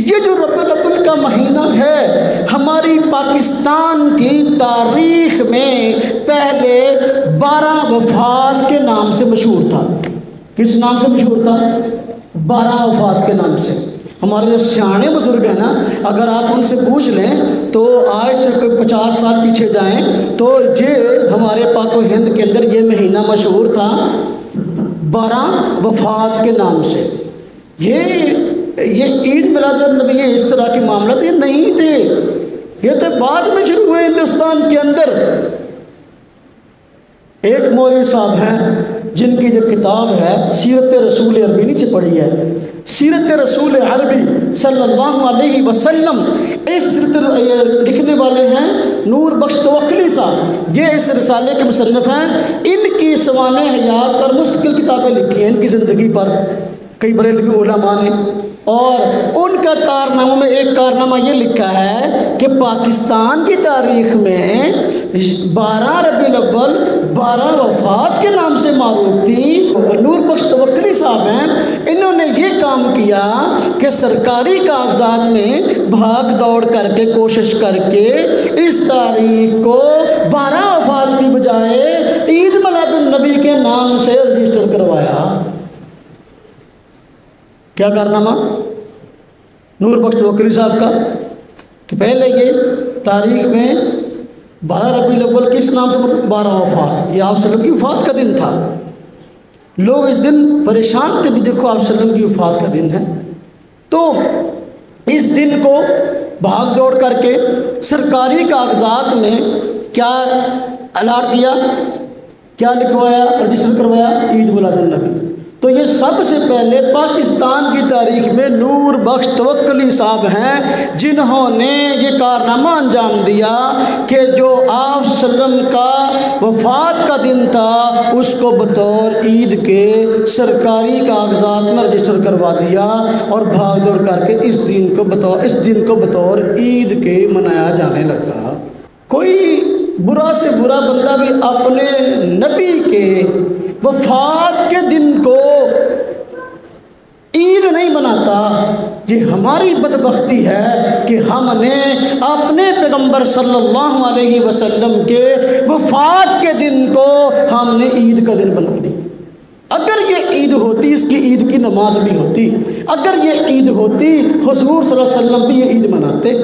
ये जो रबीउल अव्वल का महीना है हमारी पाकिस्तान की तारीख में पहले 12 वफात के नाम से मशहूर था। किस नाम से मशहूर था? 12 वफात के नाम से। हमारे जो सियाने बुजुर्ग हैं ना, अगर आप उनसे पूछ लें तो आज से कोई 50 साल पीछे जाएं तो ये हमारे पाक व हिंद के अंदर ये महीना मशहूर था 12 वफात के नाम से। ये ईद मिलादुन्नबी इस तरह के मामला तो ये नहीं थे, ये तो बाद में शुरू हुए हिंदुस्तान के अंदर। एक मौलवी साहब हैं जिनकी जो किताब है सीरत रसूल अरबी, नीचे पढ़ी है सीरत रसूल अरबी सल्लल्लाहु अलैहि वसल्लम। इस सीरत लिखने वाले हैं नूर बख्श तवक्कली साहब, ये इस रिसाले के मुसन्निफ हैं। इनकी सवाने हयात पर मुस्तकिल किताबें लिखी हैं इनकी ज़िंदगी पर कई बड़े उलमा ने, और उनका कारनामा में एक कारनामा ये लिखा है कि पाकिस्तान की तारीख में 12 रबीउल अव्वल 12 वफात के नाम से मारूफ थी। नूर बख्श तवक्कली साहब हैं, इन्होंने ये काम किया कि सरकारी कागजात में भाग दौड़ करके कोशिश करके इस तारीख को 12 वफात की बजाय ईद मिलादुन्नबी के नाम से रजिस्टर करवाया। क्या कारनामा नूर बख्श तवक्कली साहब का कि पहले ये तारीख में 12 रबीउल अव्वल किस नाम से 12 वफात, ये आप सल्लम की वफ़ात का दिन था। लोग इस दिन परेशान थे भी देखो आप सल्लम की वफ़ात का दिन है। तो इस दिन को भाग दौड़ करके सरकारी कागजात में क्या अलाट किया, क्या लिखवाया, रजिस्टर करवाया, ईद मिलादुन्नबी। तो ये सबसे पहले पाकिस्तान की तारीख में नूर बख्श तवक्कली साहब हैं जिन्होंने ये कारनामा अंजाम दिया कि जो आप सल्लम का वफ़ात का दिन था उसको बतौर ईद के सरकारी कागजात में रजिस्टर करवा दिया और भाग दौड़ करके इस दिन को बतौर ईद के मनाया जाने लगा। कोई बुरा से बुरा बंदा भी अपने नबी के वफ़ात के दिन को ईद नहीं मनाता। ये हमारी बदबख्ती है कि हमने अपने पैगंबर सल्लल्लाहु अलैहि वसल्लम के वफ़ात के दिन को हमने ईद का दिन बना लिया। अगर ये ईद होती, इसकी ईद की नमाज भी होती, अगर ये ईद होती हुज़ूर सल्लल्लाहु अलैहि वसल्लम भी ये ईद मनाते।